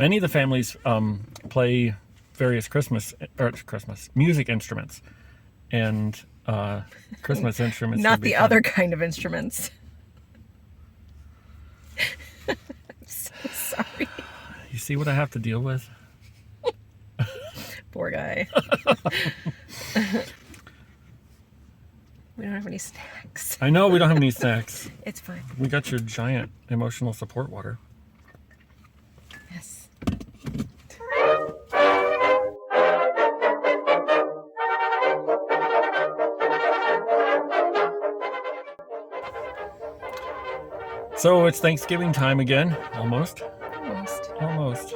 many of the families play various Christmas music instruments, and Christmas instruments. Not would be the fun. other kind of instruments. I'm so sorry. You see what I have to deal with? Poor guy. We don't have any snacks. I know we don't have any snacks. It's fine. We got your giant emotional support water. Yes. So it's Thanksgiving time again, almost. Almost.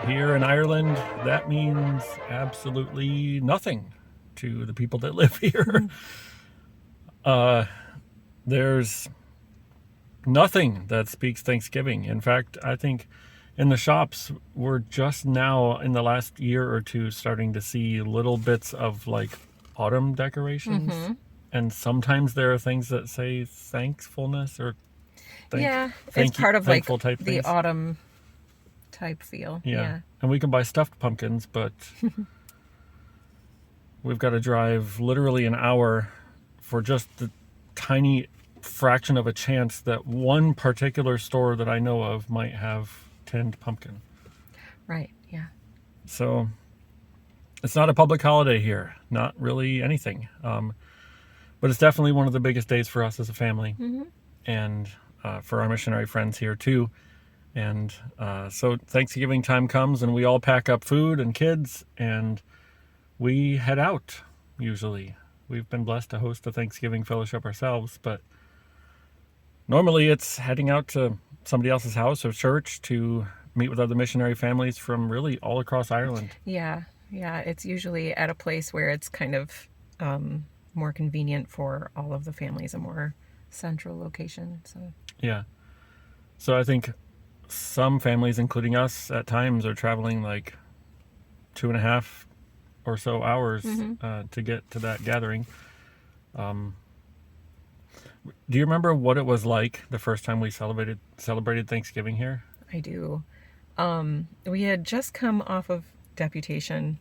Here in Ireland, that means absolutely nothing to the people that live here. There's nothing that speaks Thanksgiving. In fact, I think in the shops, we're just now in the last year or two starting to see little bits of like autumn decorations. Mm-hmm. And sometimes there are things that say thankfulness or it's part of like type the things. autumn type feel. Yeah. And we can buy stuffed pumpkins, but we've got to drive literally an hour for just the tiny fraction of a chance that one particular store that I know of might have tinned pumpkin. Right, yeah. So it's not a public holiday here, not really anything. But it's definitely one of the biggest days for us as a family. Mm-hmm. And for our missionary friends here too. And so Thanksgiving time comes and we all pack up food and kids and we head out usually. We've been blessed to host a Thanksgiving fellowship ourselves, but normally it's heading out to somebody else's house or church to meet with other missionary families from really all across Ireland. Yeah. It's usually at a place where it's kind of more convenient for all of the families, a more central location. Yeah. So I think some families, including us at times, are traveling like 2.5 or so hours to get to that gathering. Do you remember what it was like the first time we celebrated Thanksgiving here? I do. We had just come off of deputation.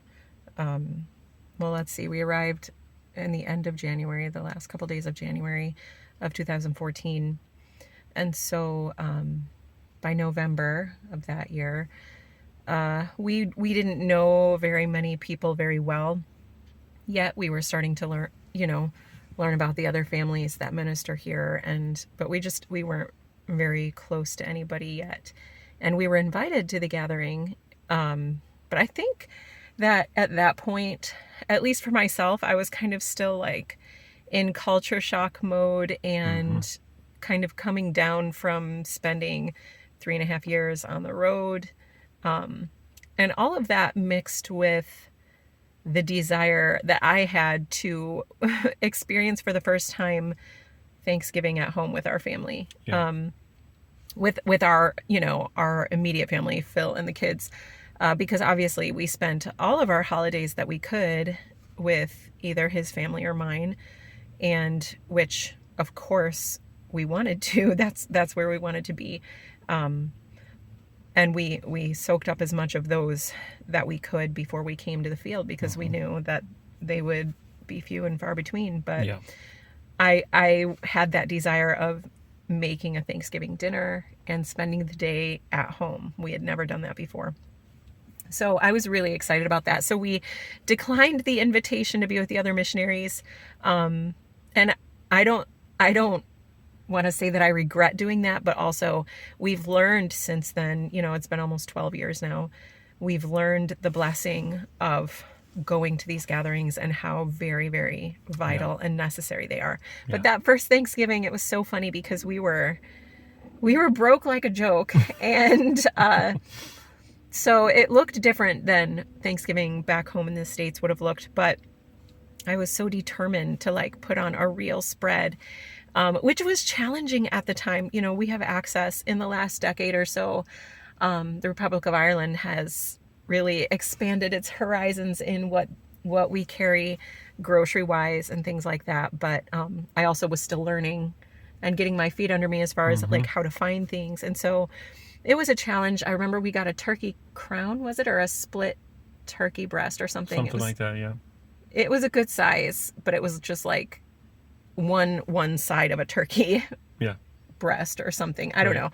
Let's see, we arrived in the end of January, the last couple days of January of 2014. And so by November of that year, we didn't know very many people very well, yet we were starting to learn about the other families that minister here, but we weren't very close to anybody yet, and we were invited to the gathering. But I think that at that point, at least for myself, I was kind of still like in culture shock mode and kind of coming down from spending 3.5 years on the road. And all of that mixed with the desire that I had to experience for the first time Thanksgiving at home with our family. Yeah. With our immediate family, Phil and the kids. Because obviously we spent all of our holidays that we could with either his family or mine, and which of course we wanted to. That's where we wanted to be. And we soaked up as much of those that we could before we came to the field, because we knew that they would be few and far between. But Yeah. I had that desire of making a Thanksgiving dinner and spending the day at home. We had never done that before. So I was really excited about that. So we declined the invitation to be with the other missionaries. And I don't want to say that I regret doing that, but also we've learned since then, it's been almost 12 years now. We've learned the blessing of going to these gatherings and how very, very vital and necessary they are. Yeah. But that first Thanksgiving, it was so funny because we were broke like a joke. And, so it looked different than Thanksgiving back home in the States would have looked, but I was so determined to like put on a real spread, which was challenging at the time. We have access in the last decade or so. The Republic of Ireland has really expanded its horizons in what we carry grocery wise and things like that. But I also was still learning and getting my feet under me as far as like how to find things. And so it was a challenge. I remember we got a turkey crown, was it, or a split turkey breast or something? Something like that, yeah. It was a good size, but it was just like one side of a turkey Yeah. breast or something. I don't Right. know.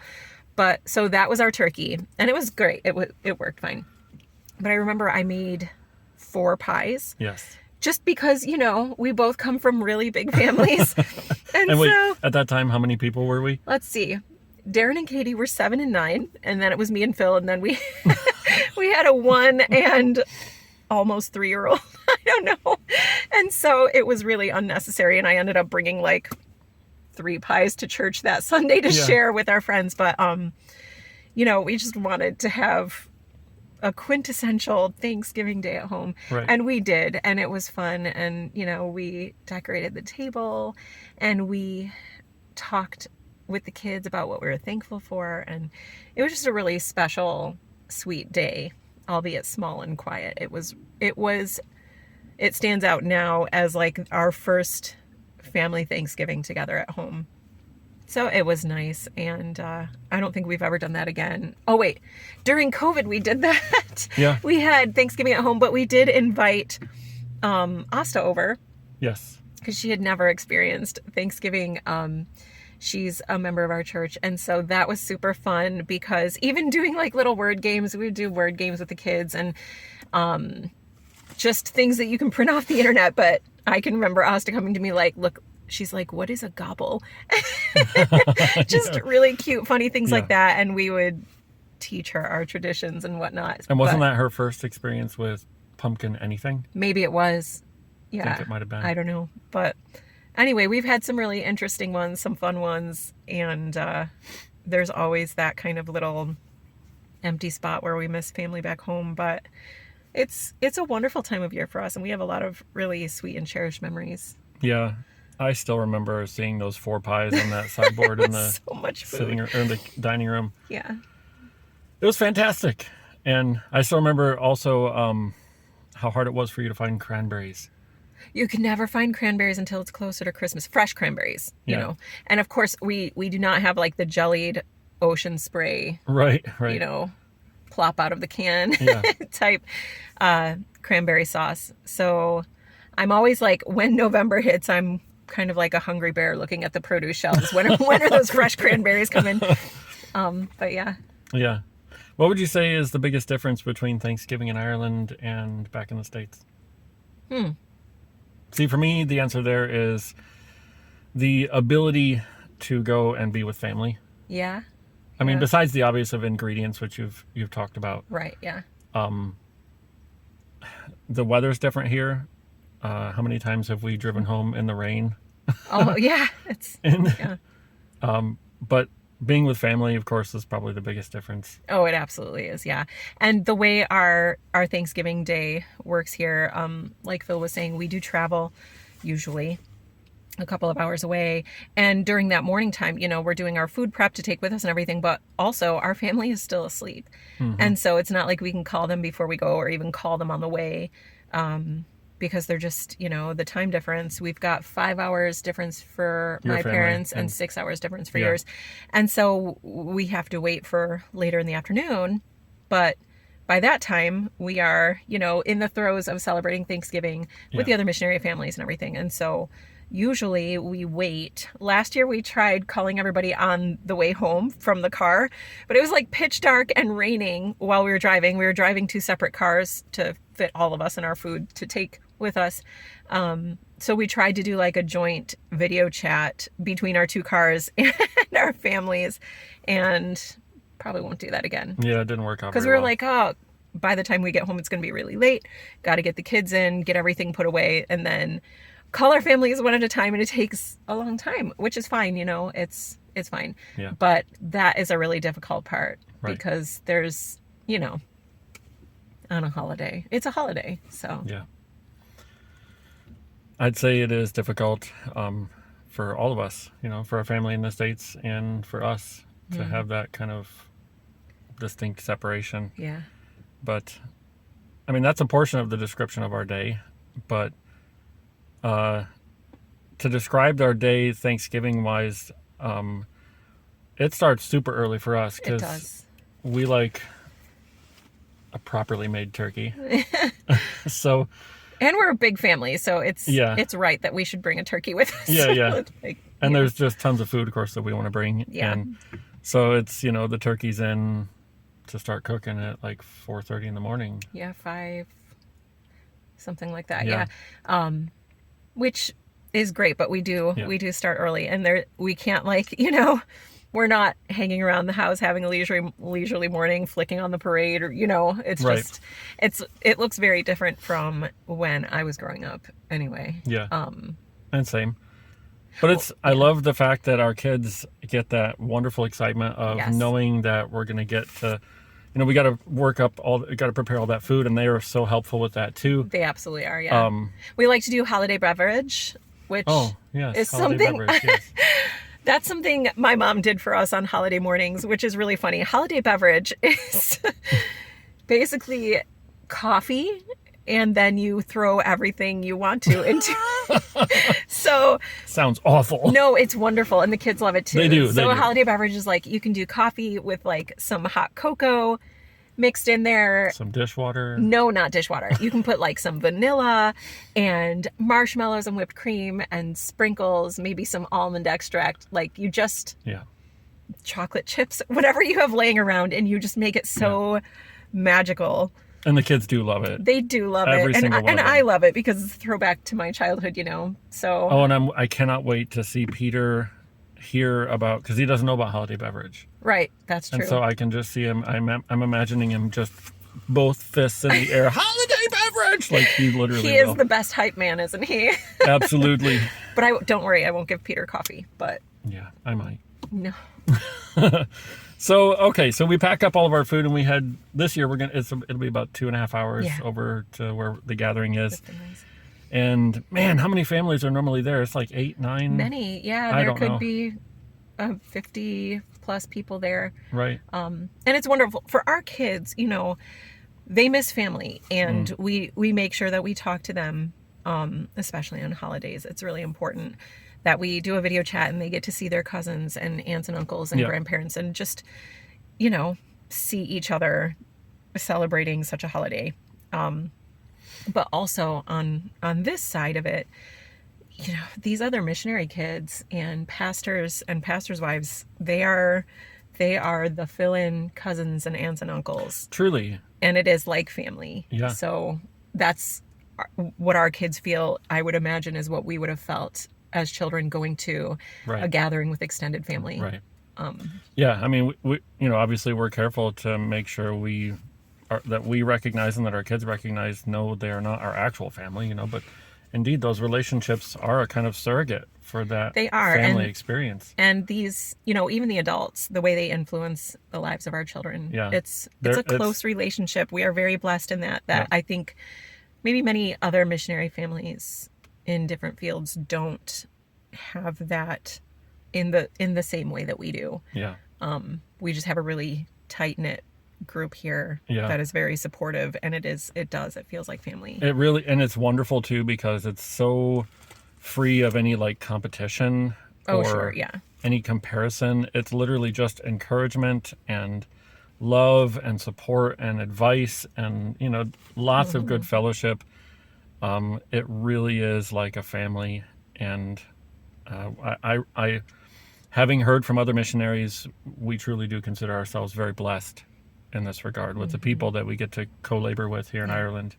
But so that was our turkey, and it was great. It worked fine. But I remember I made 4 pies. Yes. Just because, we both come from really big families. And And wait, so, at that time, how many people were we? let's see. Darren and Katie were 7 and 9, and then it was me and Phil, and then we we had a 1 and almost 3-year-old. I don't know. And so it was really unnecessary, and I ended up bringing like 3 pies to church that Sunday to share with our friends. But we just wanted to have a quintessential Thanksgiving day at home. Right. And we did, and it was fun. And, we decorated the table, and we talked with the kids about what we were thankful for. And it was just a really special, sweet day, albeit small and quiet. It stands out now as like our first family Thanksgiving together at home. So it was nice, and I don't think we've ever done that again. Oh, wait. During COVID, we did that. Yeah. We had Thanksgiving at home, but we did invite Asta over Yes. because she had never experienced Thanksgiving. She's a member of our church, and so that was super fun because even doing like little word games, we would do word games with the kids and just things that you can print off the internet. But I can remember Asta coming to me like, look, she's like, what is a gobble? Just really cute, funny things like that. And we would teach her our traditions and whatnot. And wasn't that her first experience with pumpkin anything? Maybe it was. Yeah. I think it might have been. I don't know. But anyway, we've had some really interesting ones, some fun ones. And there's always that kind of little empty spot where we miss family back home. But it's a wonderful time of year for us. And we have a lot of really sweet and cherished memories. Yeah. I still remember seeing those 4 pies on that sideboard in the so much food. sitting or in the dining room. Yeah. It was fantastic. And I still remember also how hard it was for you to find cranberries. You can never find cranberries until it's closer to Christmas. Fresh cranberries, you Yeah. know. And of course, we do not have like the jellied ocean spray, Right. plop out of the can Yeah. type cranberry sauce. So I'm always like, when November hits, I'm kind of like a hungry bear looking at the produce shelves. When are those fresh cranberries coming? But yeah. Yeah. What would you say is the biggest difference between Thanksgiving in Ireland and back in the States? See, for me, the answer there is the ability to go and be with family. Yeah. I mean, besides the obvious of ingredients, which you've talked about. Right. Yeah. The weather's different here. How many times have we driven home in the rain? Oh yeah. Yeah. But being with family, of course, is probably the biggest difference. Oh, it absolutely is. Yeah. And the way our Thanksgiving day works here, like Phil was saying, we do travel usually a couple of hours away. And during that morning time, we're doing our food prep to take with us and everything, but also our family is still asleep. And so it's not like we can call them before we go or even call them on the way. Because they're just, the time difference. We've got 5 hours difference for Your my family, parents and and 6 hours difference for yours. And so we have to wait for later in the afternoon. But by that time, we are, in the throes of celebrating Thanksgiving with the other missionary families and everything. And so usually we wait. Last year we tried calling everybody on the way home from the car, but it was like pitch dark and raining while we were driving. We were driving 2 separate cars to fit all of us and our food to take with us. So we tried to do like a joint video chat between our 2 cars and our families, and probably won't do that again. Yeah, it didn't work out Because we were like, oh, by the time we get home, it's going to be really late. Got to get the kids in, get everything put away, and then call our families one at a time, and it takes a long time, which is fine. It's fine. Yeah. But that is a really difficult part Right. because there's, on a holiday, it's a holiday. So Yeah. I'd say it is difficult for all of us, for our family in the States and for us to have that kind of distinct separation. yeah. But, I mean, that's a portion of the description of our day. But to describe our day Thanksgiving-wise, it starts super early for us. It does. we like a properly made turkey. So And we're a big family, so yeah, it's right that we should bring a turkey with us. yeah. Like, And yeah. there's just tons of food, of course, that we want to bring. Yeah. And so it's, the turkey's in to start cooking at like 4:30 in the morning. Yeah, 5, something like that. Yeah. Yeah. Which is great, but we do start early, and we can't, like, we're not hanging around the house having a leisurely morning, flicking on the parade, or it's Right. just it looks very different from when I was growing up anyway. Yeah. And same. But I love the fact that our kids get that wonderful excitement of Yes. knowing that we're going to get to, we got to got to prepare all that food, and they are so helpful with that too. They absolutely are. Yeah. We like to do holiday beverage, which yes, is holiday something beverage, yes. that's something my mom did for us on holiday mornings, which is really funny. Holiday beverage is basically coffee, and then you throw everything you want to into So Sounds awful. no, it's wonderful, and the kids love it too. They do. So a holiday beverage is like, you can do coffee with like some hot cocoa mixed in there. Some dishwater. No, not dishwater. You can put like some vanilla and marshmallows and whipped cream and sprinkles, maybe some almond extract. Like, you just Yeah. chocolate chips, whatever you have laying around, and you just make it so magical. And the kids do love it. They do love Every it, and single one of them. I love it because it's a throwback to my childhood, So Oh, and I cannot wait to see Peter hear about, because he doesn't know about holiday beverage. right, that's true. And so I can just see him. I'm imagining him just both fists in the air. Holiday beverage, like he literally. He will. is the best hype man, isn't he? Absolutely. But don't worry, I won't give Peter coffee. But Yeah, I might. no, So so we pack up all of our food, and we head this year. It'll be about 2.5 hours over to where the gathering is. And man, how many families are normally there? It's like 8, 9. many. Yeah, I there don't could know. be 50 plus people there. Right. And it's wonderful for our kids. They miss family, and we make sure that we talk to them, especially on holidays. It's really important that we do a video chat, and they get to see their cousins and aunts and uncles and grandparents, and just, see each other celebrating such a holiday. But also on this side of it, these other missionary kids and pastors' wives, they are the fill-in cousins and aunts and uncles. Truly. And it is like family. Yeah. So that's what our kids feel, I would imagine, is what we would have felt as children going to a gathering with extended family. Right. Yeah, I mean, we obviously we're careful to make sure that we recognize and that our kids know they are not our actual family, but indeed those relationships are a kind of surrogate for that family experience. And these, even the adults, the way they influence the lives of our children. Yeah. It's a close relationship. We are very blessed in that I think maybe many other missionary families in different fields don't have that in the same way that we do. Yeah. We just have a really tight-knit group here that is very supportive, and it feels like family. It really, and it's wonderful too, because it's so free of any like competition or any comparison. It's literally just encouragement and love and support and advice and lots of good fellowship. It really is like a family, and I having heard from other missionaries, we truly do consider ourselves very blessed in this regard with the people that we get to co-labor with here in Ireland.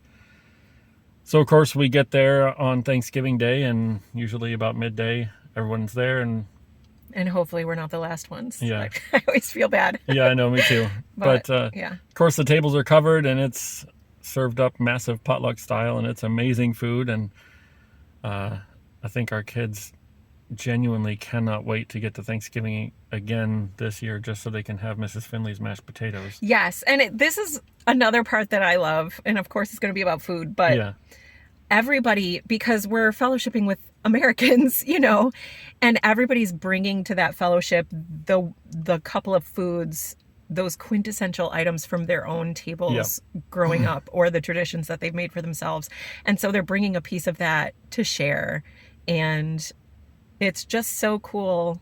So of course we get there on Thanksgiving Day, and usually about midday everyone's there, and hopefully we're not the last ones. Yeah. Like, I always feel bad. Yeah, I know, me too. but of course the tables are covered, and it's served up massive potluck style, and it's amazing food, and I think our kids genuinely cannot wait to get to Thanksgiving again this year, just so they can have Mrs. Finley's mashed potatoes. Yes, and this is another part that I love, and of course it's going to be about food, but everybody, because we're fellowshipping with Americans, and everybody's bringing to that fellowship the couple of foods, those quintessential items from their own tables growing up, or the traditions that they've made for themselves. And so they're bringing a piece of that to share, and it's just so cool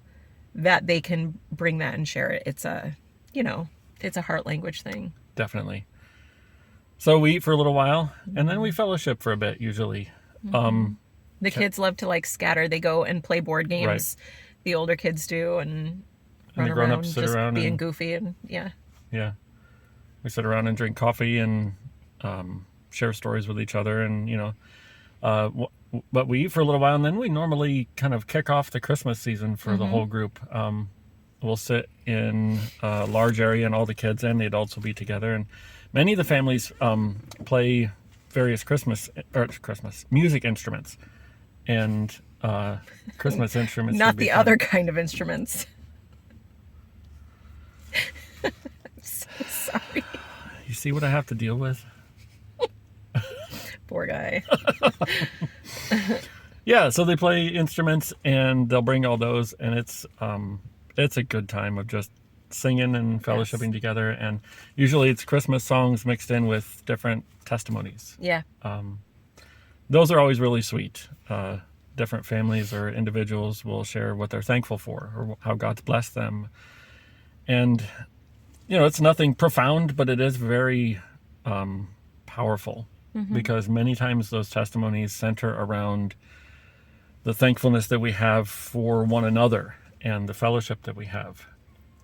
that they can bring that and share it. It's it's a heart language thing. Definitely. So we eat for a little while, and then we fellowship for a bit, usually. The kids love to like scatter. They go and play board games. The older kids do, and And run the grown-ups around sit just around being and goofy. And yeah. we sit around and drink coffee and share stories with each other, and but we eat for a little while, and then we normally kind of kick off the Christmas season for the whole group. We'll sit in a large area, and all the kids and the adults will be together, and many of the families play various Christmas music instruments, and Christmas instruments. Not would be the fun. other kind of instruments. I'm so sorry. You see what I have to deal with? Poor guy. Yeah, so they play instruments, and they'll bring all those, and it's a good time of just singing and fellowshipping together, and usually it's Christmas songs mixed in with different testimonies. Yeah. Those are always really sweet. Different families or individuals will share what they're thankful for or how God's blessed them. And, it's nothing profound, but it is very powerful, because many times those testimonies center around the thankfulness that we have for one another and the fellowship that we have.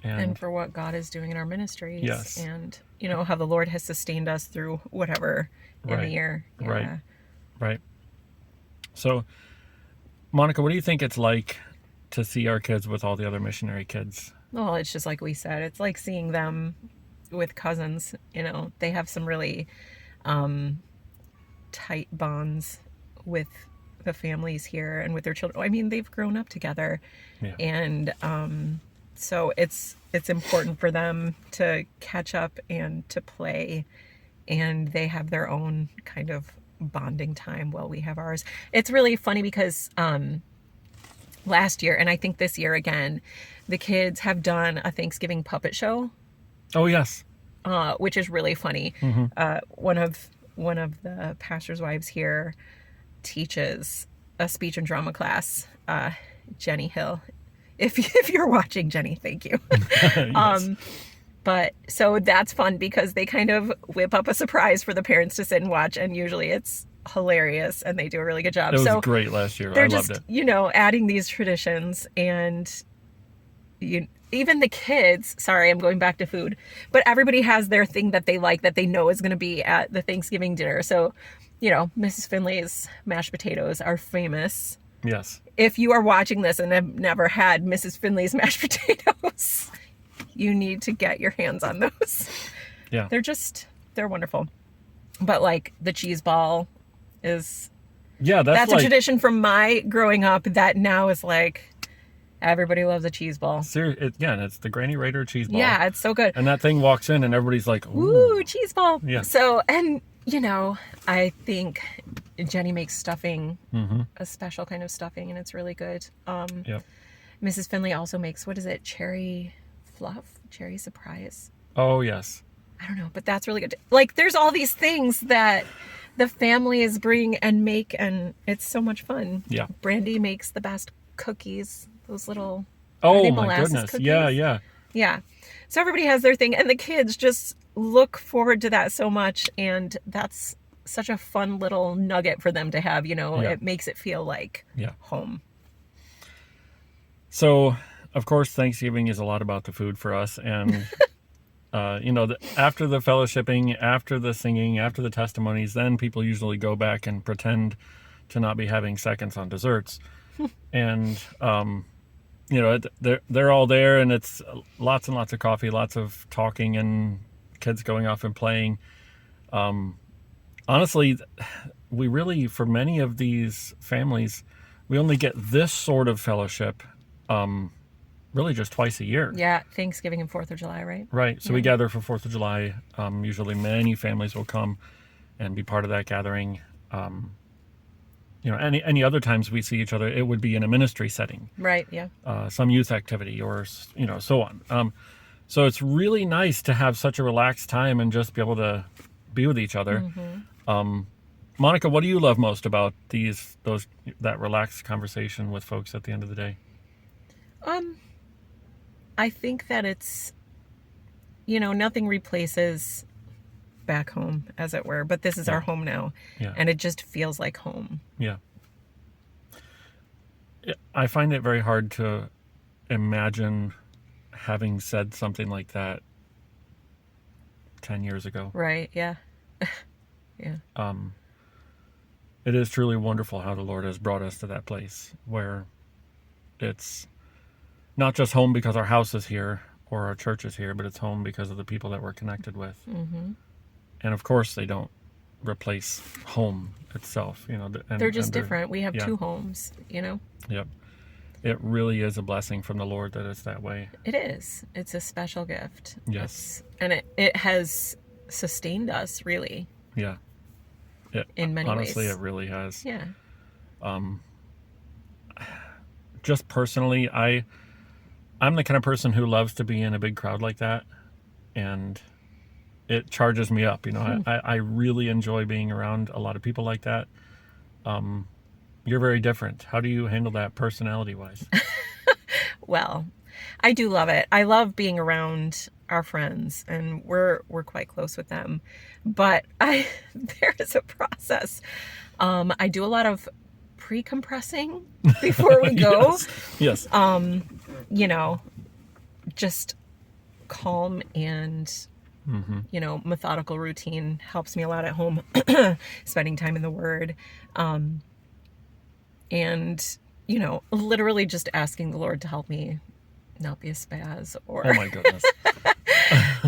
And for what God is doing in our ministries. Yes. And, how the Lord has sustained us through whatever in the year. Yeah. Right. So, Monica, what do you think it's like to see our kids with all the other missionary kids? Well, it's just like we said. It's like seeing them with cousins. They have some really tight bonds with the families here and with their children. I mean, they've grown up together. Yeah. And so it's important for them to catch up and to play. And they have their own kind of bonding time while we have ours. It's really funny because last year, and I think this year again, the kids have done a Thanksgiving puppet show. Oh, yes. Which is really funny. One of the pastor's wives here teaches a speech and drama class. Jenny Hill. If you're watching, Jenny, thank you. Yes. But so that's fun because they kind of whip up a surprise for the parents to sit and watch, and usually it's hilarious and they do a really good job. It was great last year. They're I loved just, it. adding these traditions, and even the kids, sorry, I'm going back to food, but everybody has their thing that they like that they know is going to be at the Thanksgiving dinner. So, Mrs. Finley's mashed potatoes are famous. Yes. If you are watching this and have never had Mrs. Finley's mashed potatoes, you need to get your hands on those. Yeah. They're wonderful. But like the cheese ball is, that's a tradition from my growing up that now is like, everybody loves a cheese ball. It's the Granny Raider cheese ball. Yeah, it's so good. And that thing walks in and everybody's like, ooh, cheese ball. Yeah. So, and I think Jenny makes stuffing, a special kind of stuffing, and it's really good. Yep. Mrs. Finley also makes, what is it? Cherry fluff? Cherry surprise? Oh, yes. I don't know, but that's really good. Like, there's all these things that the families bring and make, and it's so much fun. Yeah. Brandy makes the best cookies. Those little... Oh, my goodness. Cookies? Yeah. Yeah. So everybody has their thing, and the kids just look forward to that so much, and that's such a fun little nugget for them to have, It makes it feel like home. So, of course, Thanksgiving is a lot about the food for us, and after the fellowshipping, after the singing, after the testimonies, then people usually go back and pretend to not be having seconds on desserts. And they're all there, and it's lots and lots of coffee, lots of talking, and kids going off and playing. Honestly, we really, for many of these families, we only get this sort of fellowship really just twice a year. Yeah, Thanksgiving and 4th of July, right? Right. So we gather for 4th of July. Usually many families will come and be part of that gathering. Any other times we see each other, it would be in a ministry setting. Right, yeah. Some youth activity or, so on. So it's really nice to have such a relaxed time and just be able to be with each other. Monica, what do you love most about that relaxed conversation with folks at the end of the day? I think that it's nothing replaces back home, as it were, but this is our home now. Yeah. And it just feels like home. Yeah. I find it very hard to imagine having said something like that 10 years ago. Right. Yeah. Yeah. It is truly wonderful how the Lord has brought us to that place where it's not just home because our house is here or our church is here, but it's home because of the people that we're connected with. Mm-hmm. And of course, they don't replace home itself. They're just different. We have yeah. 2 homes, Yep. It really is a blessing from the Lord that it's that way. It is. It's a special gift. Yes. And it has sustained us, really. Yeah. In many ways. Honestly, it really has. Yeah. Just personally, I'm the kind of person who loves to be in a big crowd like that, and it charges me up. I really enjoy being around a lot of people like that. You're very different. How do you handle that personality-wise? Well, I do love it. I love being around our friends, and we're quite close with them. But there is a process. I do a lot of pre-compressing before we go. Yes. Just calm and methodical routine helps me a lot at home. Spending time in the Word, and literally just asking the Lord to help me not be a spaz, or oh my goodness.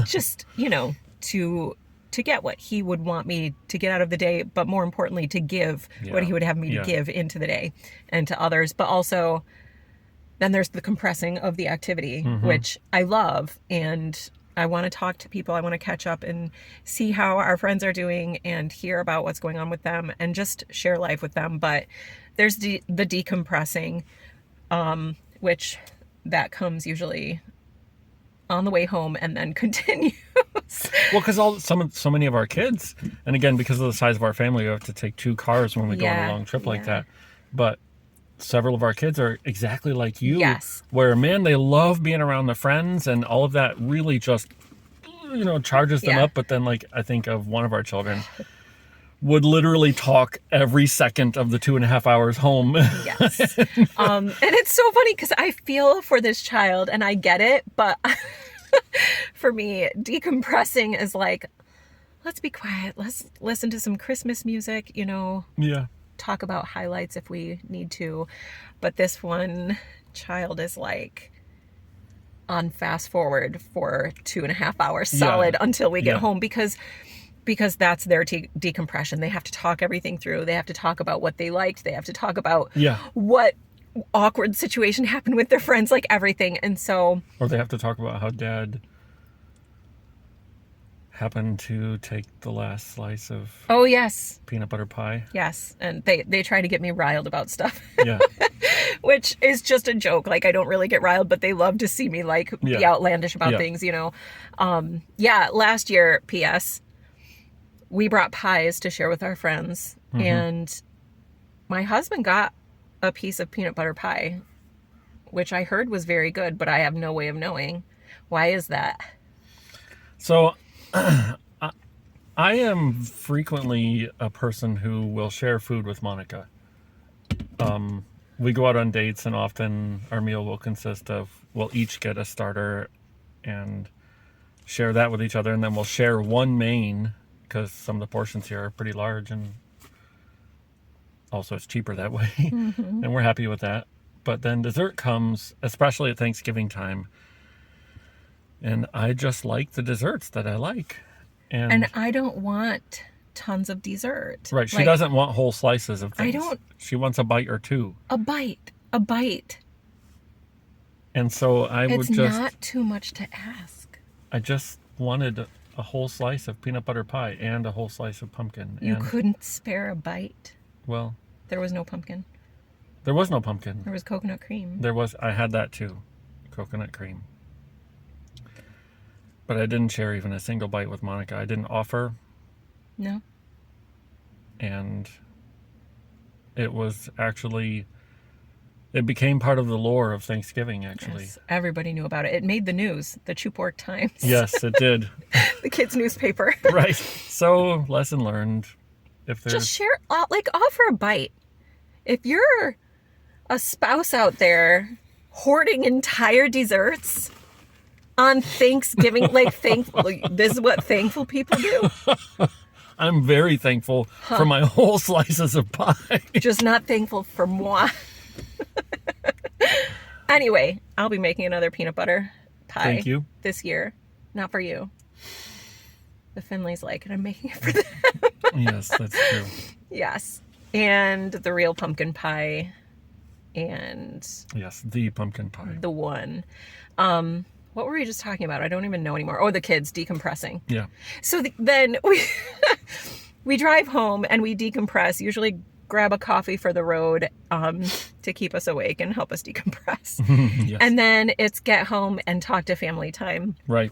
just to get what He would want me to get out of the day, but more importantly to give what He would have me to give into the day and to others. But also then there's the compressing of the activity, which I love, and I want to talk to people. I want to catch up and see how our friends are doing and hear about what's going on with them and just share life with them. But there's the decompressing, which that comes usually on the way home and then continues. Well, because so many of our kids, and again, because of the size of our family, we have to take 2 cars when we go on a long trip like that. But several of our kids are exactly like you. Yes. Where, man, they love being around the friends, and all of that really just, charges them up. But then, I think of one of our children would literally talk every second of the 2.5 hours home. Yes. And it's so funny because I feel for this child and I get it, but for me, decompressing is like, let's be quiet. Let's listen to some Christmas music, Yeah. talk about highlights if we need to. But this one child is on fast forward for 2.5 hours solid until we get home because that's their decompression. They have to talk everything through. They have to talk about what they liked. They have to talk about what awkward situation happened with their friends, everything. And so, or they have to talk about how Dad happened to take the last slice of peanut butter pie. Yes. And they try to get me riled about stuff. Yeah. Which is just a joke. I don't really get riled, but they love to see me be outlandish about things, last year, P.S., we brought pies to share with our friends, and my husband got a piece of peanut butter pie, which I heard was very good, but I have no way of knowing. Why is that? So I am frequently a person who will share food with Monica. We go out on dates, and often our meal will consist of, we'll each get a starter and share that with each other, and then we'll share one main, because some of the portions here are pretty large, and also it's cheaper that way. And we're happy with that. But then dessert comes, especially at Thanksgiving time, and I just like the desserts that I like. And I don't want tons of dessert. Right. She doesn't want whole slices of things. I don't. She wants a bite or 2. A bite. And so it's not too much to ask. I just wanted a whole slice of peanut butter pie and a whole slice of pumpkin. You couldn't spare a bite? Well, there was no pumpkin. There was no pumpkin. There was coconut cream. I had that too. Coconut cream. But I didn't share even a single bite with Monica. I didn't offer. No. And it it became part of the lore of Thanksgiving, actually. Yes, everybody knew about it. It made the news, the Chuport Times. Yes, it did. The kids' newspaper. Right. So, lesson learned. If there's Just share, like, offer a bite. If you're a spouse out there hoarding entire desserts on Thanksgiving, like, this is what thankful people do. I'm very thankful for my whole slices of pie. Just not thankful for moi. Anyway, I'll be making another peanut butter pie. Thank you. This year. Not for you. The Finleys like it. I'm making it for them. Yes, that's true. Yes. And the real pumpkin pie. And Yes, the pumpkin pie. the one. What were we just talking about? I don't even know anymore. Oh, the kids decompressing. Yeah. So then we drive home and we decompress. Usually grab a coffee for the road to keep us awake and help us decompress. Yes. And then it's get home and talk to family time. Right.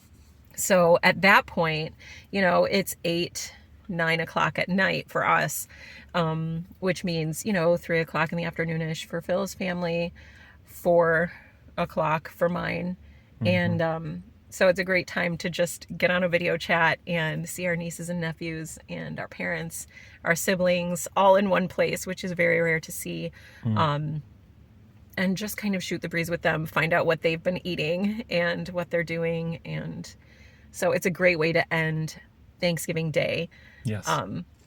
So at that point, it's 8, 9 o'clock at night for us, which means, 3 o'clock in the afternoon-ish for Phil's family, 4 o'clock for mine. Mm-hmm. And so it's a great time to just get on a video chat and see our nieces and nephews and our parents, our siblings, all in one place, which is very rare to see. And just kind of shoot the breeze with them, find out what they've been eating and what they're doing. And so it's a great way to end Thanksgiving Day. Yes.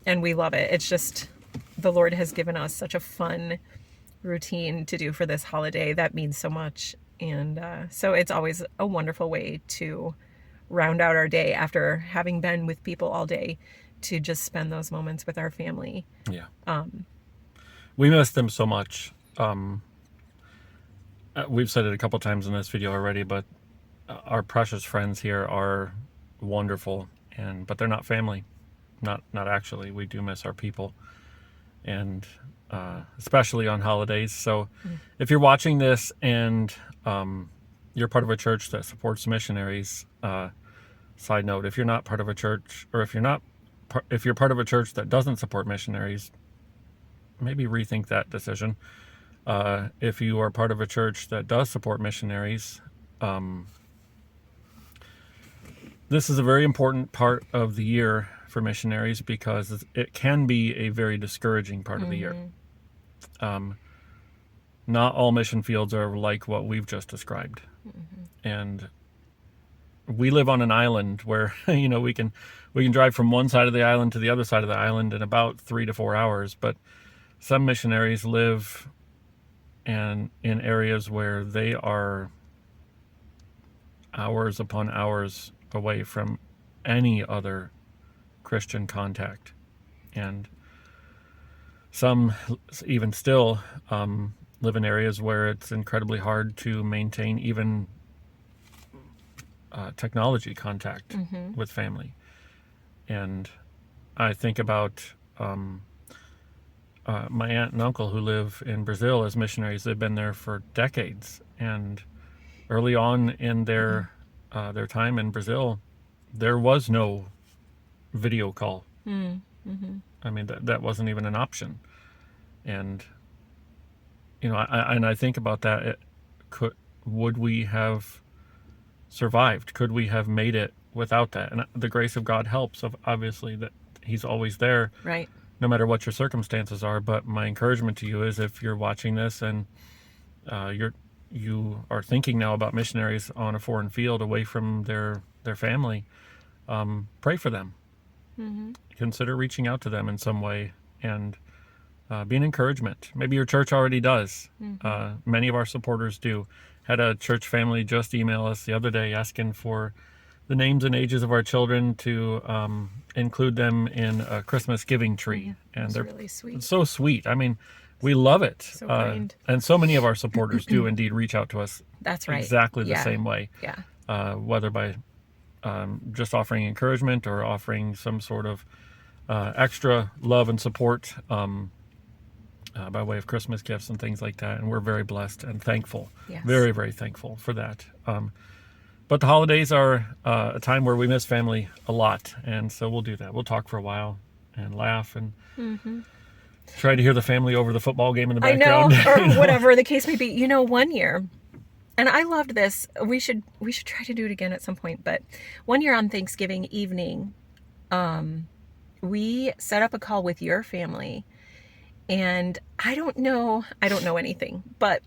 And we love it. It's just, the Lord has given us such a fun routine to do for this holiday that means so much. And so it's always a wonderful way to round out our day after having been with people all day, to just spend those moments with our family. Yeah. We miss them so much. We've said it a couple times in this video already, but our precious friends here are wonderful, but they're not family. Not actually. We do miss our people, and especially on holidays. So if you're watching this and you're part of a church that supports missionaries, side note, if you're not part of a church, or if you're part of a church that doesn't support missionaries, maybe rethink that decision. If you are part of a church that does support missionaries, this is a very important part of the year for missionaries, because it can be a very discouraging part of the year. Not all mission fields are like what we've just described. And we live on an island where, we can drive from one side of the island to the other side of the island in about 3 to 4 hours. But some missionaries live in areas where they are hours upon hours away from any other Christian contact. And some even still live in areas where it's incredibly hard to maintain even technology contact with family. And I think about my aunt and uncle who live in Brazil as missionaries. They've been there for decades, and early on in their time in Brazil, there was no video call. I mean, that wasn't even an option. And I think about that. Would we have survived? Could we have made it without that? And the grace of God helps, obviously, that He's always there, Right. no matter what your circumstances are. But my encouragement to you is, if you're watching this and you are thinking now about missionaries on a foreign field away from their family, pray for them. Consider reaching out to them in some way, and be an encouragement. Maybe your church already does. Many of our supporters do. Had a church family just email us the other day asking for the names and ages of our children to include them in a Christmas giving tree. And they're really sweet. so sweet. I mean, we love it. So kind. And so many of our supporters do indeed reach out to us. That's right. Exactly the same way. Yeah. Whether by just offering encouragement or offering some sort of extra love and support by way of Christmas gifts and things like that. And we're very blessed and thankful. Yes. Very, very thankful for that. But the holidays are a time where we miss family a lot. And so we'll do that. We'll talk for a while and laugh and Try to hear the family over the football game in the I know, background. or whatever the case may be. You know, one year, and I loved this. We should try to do it again at some point. But one year on Thanksgiving evening, we set up a call with your family, and I don't know anything, but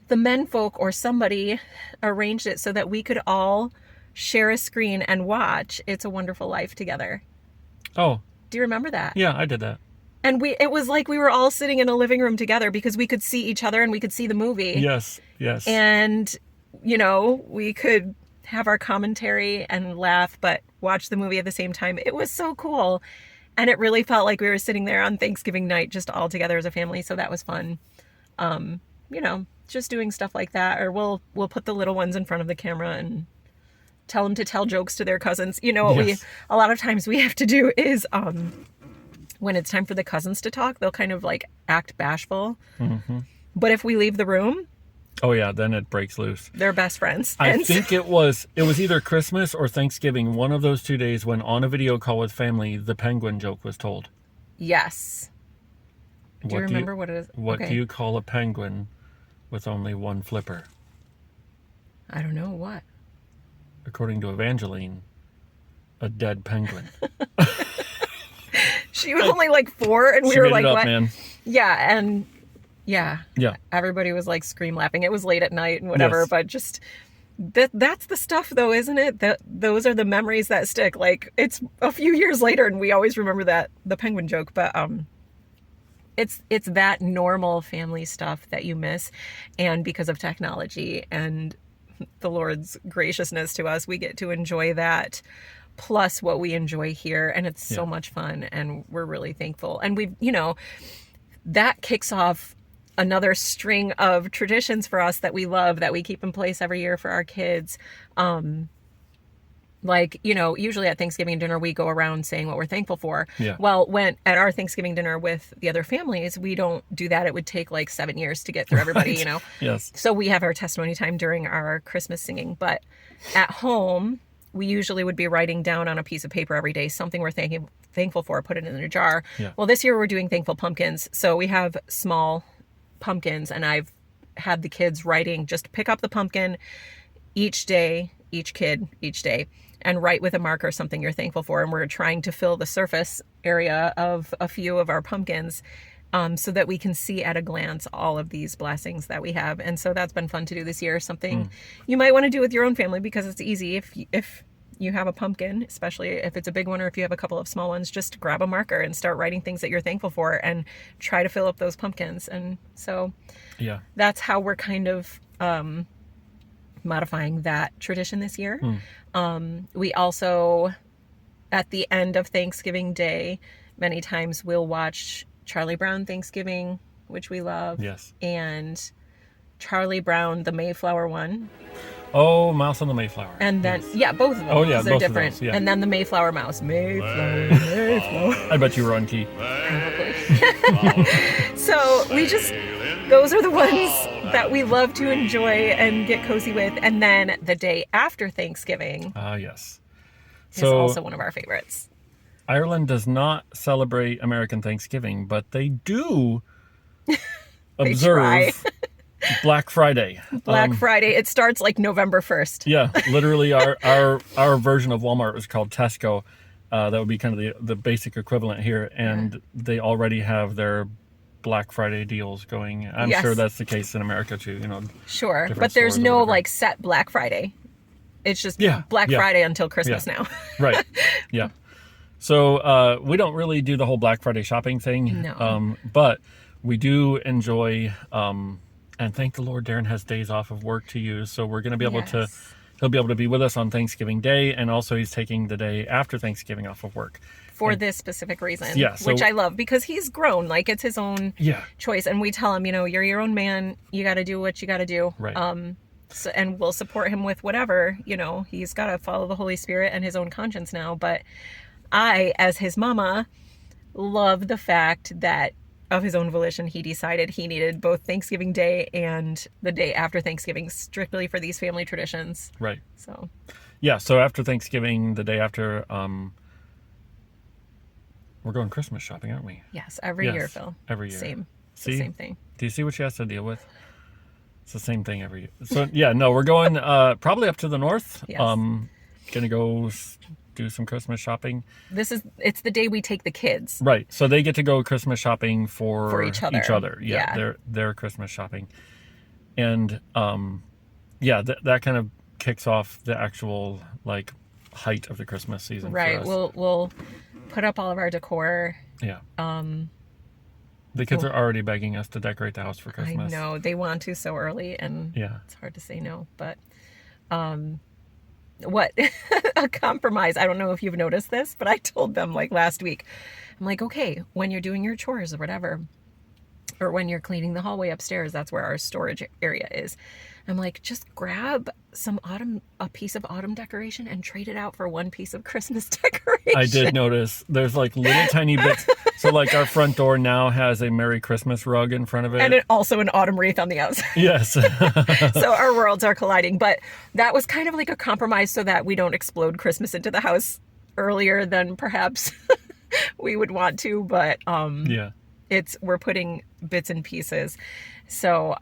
the menfolk or somebody arranged it so that we could all share a screen and watch It's a Wonderful Life together. Oh, Do you remember that? yeah, I did that. And it was like we were all sitting in a living room together because we could see each other and we could see the movie. Yes. And, you know, we could have our commentary and laugh, but watch the movie at the same time. It was so cool. And it really felt like we were sitting there on Thanksgiving night, just all together as a family. So that was fun. You know, just doing stuff like that. Or we'll put the little ones in front of the camera and tell them to tell jokes to their cousins. You know, what Yes. a lot of times we have to do is, when it's time for the cousins to talk, they'll kind of like act bashful. Mm-hmm. But if we leave the room, Oh yeah, then it breaks loose. they're best friends. I And think it was either Christmas or Thanksgiving, one of those 2 days when on a video call with family, the penguin joke was told. yes. Do you remember what it is? What Okay. do you call a penguin with only one flipper? I don't know what. According to Evangeline, a dead penguin. She was only like 4 and we She were made like, it up, what? man. Yeah, and yeah. Yeah. Everybody was like scream laughing. It was late at night and whatever, Yes. but just that's the stuff though, isn't it? Those are the memories that stick. Like it's a few years later and we always remember the penguin joke, but it's that normal family stuff that you miss, and because of technology and the Lord's graciousness to us, we get to enjoy that plus what we enjoy here, and it's so much fun, and we're really thankful. And we've, you know, that kicks off another string of traditions for us that we love, that we keep in place every year for our kids. Like, you know, usually at Thanksgiving dinner, we go around saying what we're thankful for. Yeah. Well, when at our Thanksgiving dinner with the other families, we don't do that. It would take like 7 years to get through everybody, you know? Yes. So we have our testimony time during our Christmas singing. But at home, we usually would be writing down on a piece of paper every day something we're thankful for, put it in a jar. Yeah. Well, this year we're doing thankful pumpkins. So we have small pumpkins, and I've had the kids writing, just pick up the pumpkin each day, each kid each day, and write with a marker something you're thankful for. And we're trying to fill the surface area of a few of our pumpkins, so that we can see at a glance all of these blessings that we have. And so that's been fun to do this year. Something you might want to do with your own family, because it's easy. If you have a pumpkin, especially if it's a big one, or if you have a couple of small ones, just grab a marker and start writing things that you're thankful for and try to fill up those pumpkins. And so Yeah. that's how we're kind of modifying that tradition this year. We also, at the end of Thanksgiving Day, many times we'll watch Charlie Brown Thanksgiving, which we love. Yes. And Charlie Brown, the Mayflower one. Oh, Mouse on the Mayflower. And then, Yes. yeah, both of them. Oh, yeah, they're both of different. those, yeah. And then the Mayflower Mouse. Mayflower. I bet you were on key. So those are the ones that we love to enjoy and get cozy with. And then the day after Thanksgiving Ah, yes. is So also one of our favorites. Ireland does not celebrate American Thanksgiving, but they do try. observe Black Friday. Black Friday. It starts like November 1st. Yeah, literally our version of Walmart was called Tesco. That would be kind of the basic equivalent here, and they already have their Black Friday deals going. I'm Yes. sure that's the case in America too. You know, Sure. different But there's stores or no whatever. like set Black Friday. It's just Black yeah. Friday until Christmas now. Right? Yeah. So we don't really do the whole Black Friday shopping thing. No. But we do enjoy. And thank the Lord, Darren has days off of work to use, so we're going to be able to. Yes. He'll be able to be with us on Thanksgiving Day, and also he's taking the day after Thanksgiving off of work. For this specific reason, Yeah, so- which I love, because he's grown. Like, it's his own Yeah. choice, and we tell him, you know, you're your own man. You got to do what you got to do. Right. So, and we'll support him with whatever. You know, he's got to follow the Holy Spirit and his own conscience now. But I, as his mama, love the fact that of his own volition, he decided he needed both Thanksgiving Day and the day after Thanksgiving strictly for these family traditions. Right. So, Yeah. So after Thanksgiving, the day after, We're going Christmas shopping, aren't we? Yes, every year, Yes, Phil. every year. Same. It's See? the same thing. Do you see what she has to deal with? It's the same thing every year. So yeah, no, we're going probably up to the north. Yes. Gonna go do some Christmas shopping. It's the day we take the kids. Right. So they get to go Christmas shopping for each other. Yeah, Yeah. their Christmas shopping. And yeah, that kind of kicks off the actual like height of the Christmas season. Right. For us. We'll put up all of our decor. Yeah. The kids are already begging us to decorate the house for Christmas. I know they want to so early, and Yeah. it's hard to say no. But what a compromise. I don't know if you've noticed this, but I told them like last week, I'm like, okay, when you're doing your chores or whatever, or when you're cleaning the hallway upstairs, that's where our storage area is. I'm like, just grab a piece of autumn decoration and trade it out for one piece of Christmas decoration. I did notice there's like little tiny bits. So like our front door now has a Merry Christmas rug in front of it. And also an autumn wreath on the outside. Yes. So our worlds are colliding. But that was kind of like a compromise so that we don't explode Christmas into the house earlier than perhaps we would want to. But Yeah. we're putting bits and pieces. So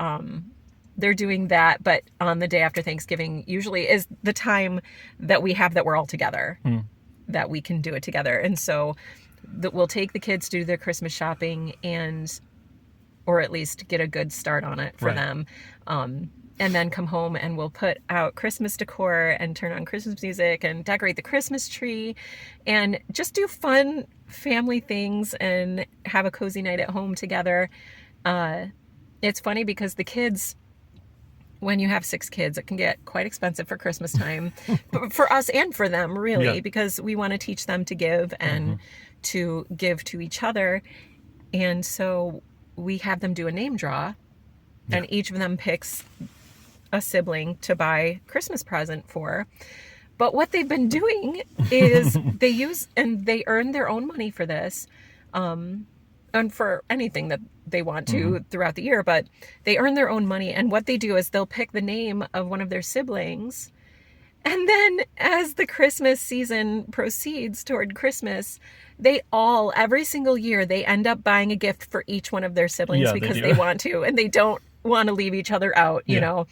they're doing that. But on the day after Thanksgiving usually is the time that we have that we're all together, that we can do it together. And so we'll take the kids to do their Christmas shopping or at least get a good start on it for them. And then come home and we'll put out Christmas decor and turn on Christmas music and decorate the Christmas tree and just do fun family things and have a cozy night at home together. It's funny because the kids, when you have 6 kids, it can get quite expensive for Christmas time for us and for them, really, because we want to teach them to give and to give to each other. And so we have them do a name draw, and each of them picks a sibling to buy Christmas present for. But what they've been doing is they earn their own money for this, and for anything that they want to throughout the year, but they earn their own money. And what they do is they'll pick the name of one of their siblings. And then as the Christmas season proceeds toward Christmas, every single year, they end up buying a gift for each one of their siblings because they want to, and they don't want to leave each other out, you know?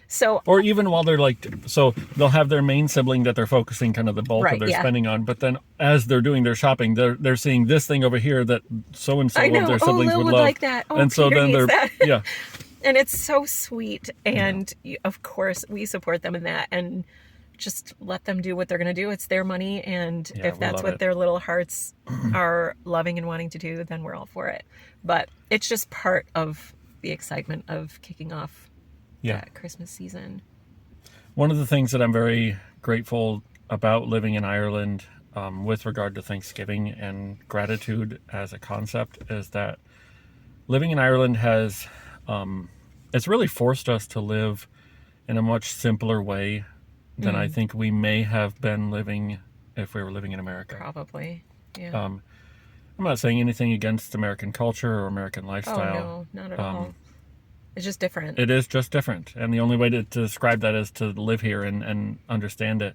So, or even while they're so they'll have their main sibling that they're focusing kind of the bulk of their spending on, but then as they're doing their shopping, they're seeing this thing over here that so-and-so of their siblings would love. Like that. Oh, and so Peter then that. And it's so sweet. And of course we support them in that and just let them do what they're going to do. It's their money. And if that's what their little hearts are loving and wanting to do, then we're all for it. But it's just part of the excitement of kicking off that Christmas season. One of the things that I'm very grateful about living in Ireland with regard to Thanksgiving and gratitude as a concept is that living in Ireland has it's really forced us to live in a much simpler way than I think we may have been living if we were living in America. Probably, yeah. I'm not saying anything against American culture or American lifestyle. Oh, no, not at all. It's just different. It is just different. And the only way to describe that is to live here and understand it.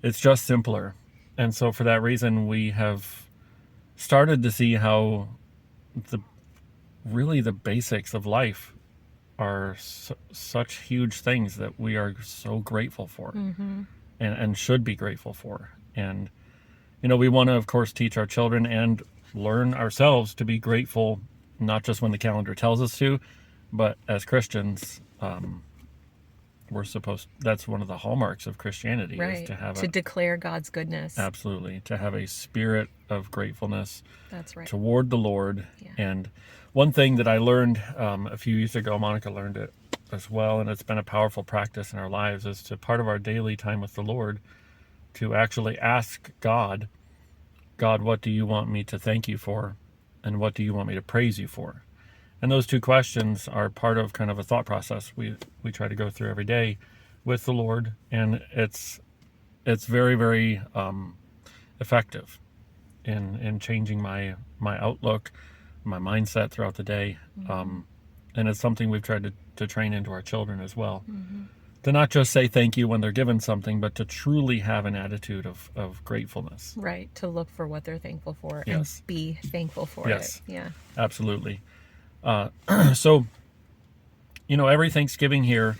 It's just simpler. And so for that reason, we have started to see how the basics of life are such huge things that we are so grateful for and should be grateful for. And, we want to, of course, teach our children and learn ourselves to be grateful, not just when the calendar tells us to, but as Christians, that's one of the hallmarks of Christianity, is to declare God's goodness. Absolutely. To have a spirit of gratefulness toward the Lord. Yeah. And one thing that I learned a few years ago, Monica learned it as well, and it's been a powerful practice in our lives, is to part of our daily time with the Lord to actually ask God, what do you want me to thank you for? And what do you want me to praise you for? And those two questions are part of kind of a thought process we try to go through every day with the Lord, and it's very, very effective in changing my outlook, my mindset throughout the day, and it's something we've tried to train into our children as well. to not just say thank you when they're given something, but to truly have an attitude of gratefulness. Right. To look for what they're thankful for Yes. and be thankful for Yes. it. Yeah. Absolutely. So, every Thanksgiving here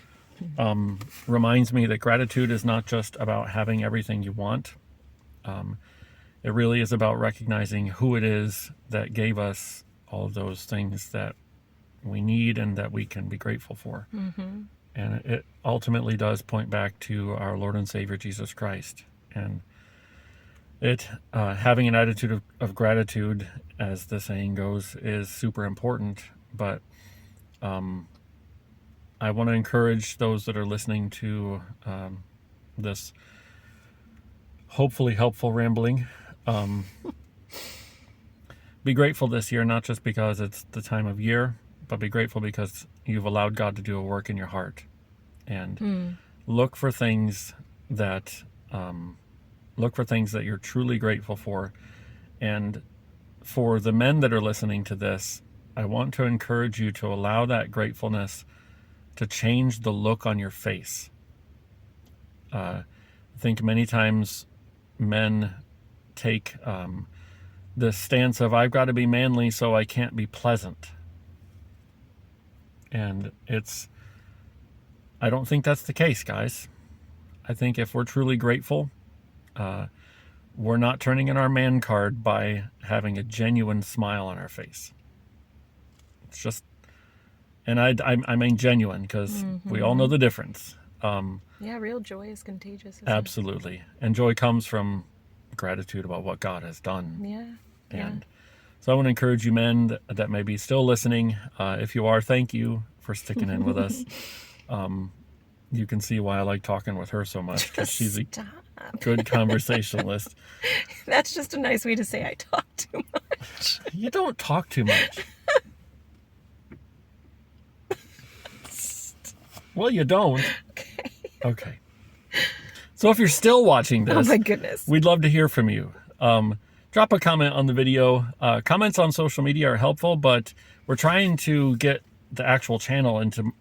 reminds me that gratitude is not just about having everything you want. It really is about recognizing who it is that gave us all of those things that we need and that we can be grateful for. Mm-hmm. And it ultimately does point back to our Lord and Savior, Jesus Christ. And it having an attitude of gratitude, as the saying goes, is super important. But I want to encourage those that are listening to this hopefully helpful rambling. Be grateful this year, not just because it's the time of year, but be grateful because you've allowed God to do a work in your heart. And look for things that you're truly grateful for. And for the men that are listening to this, I want to encourage you to allow that gratefulness to change the look on your face. I think many times men take this stance of, I've got to be manly so I can't be pleasant. And I don't think that's the case, guys. I think if we're truly grateful, we're not turning in our man card by having a genuine smile on our face. It's just, and I mean genuine, because we all know the difference. Yeah, real joy is contagious. Absolutely. And joy comes from gratitude about what God has done. Yeah. And so I want to encourage you men that may be still listening. If you are, thank you for sticking in with us. You can see why I like talking with her so much, because she's a good conversationalist. That's just a nice way to say I talk too much. You don't talk too much. Well, you don't. Okay. So if you're still watching this, oh my goodness, we'd love to hear from you. Drop a comment on the video. Comments on social media are helpful, but we're trying to get the actual channel in front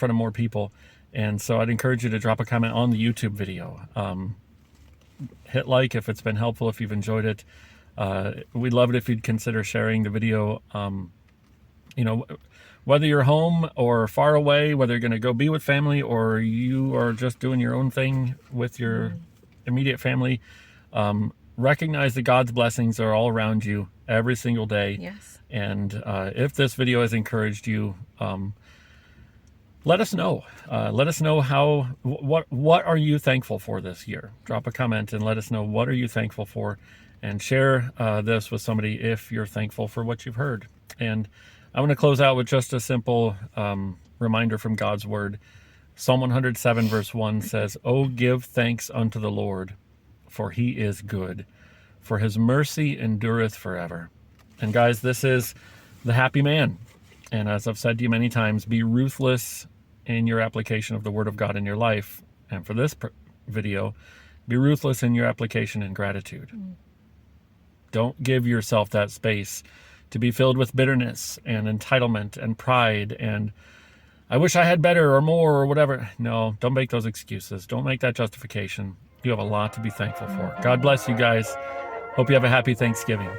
of more people. And so I'd encourage you to drop a comment on the YouTube video. Hit like if it's been helpful, if you've enjoyed it. We'd love it if you'd consider sharing the video. Whether you're home or far away, whether you're going to go be with family or you are just doing your own thing with your immediate family, recognize that God's blessings are all around you every single day. Yes. And if this video has encouraged you, let us know. Let us know what are you thankful for this year? Drop a comment and let us know, what are you thankful for, and share this with somebody if you're thankful for what you've heard. And I want to close out with just a simple reminder from God's word. Psalm 107 verse 1 says, "Oh, give thanks unto the Lord, for he is good, for his mercy endureth forever." And guys, this is the happy man. And as I've said to you many times, be ruthless in your application of the word of God in your life. And for this video, be ruthless in your application in gratitude. Don't give yourself that space to be filled with bitterness and entitlement and pride and I wish I had better or more or whatever. No, don't make those excuses. Don't make that justification. You have a lot to be thankful for. God bless you guys. Hope you have a happy Thanksgiving.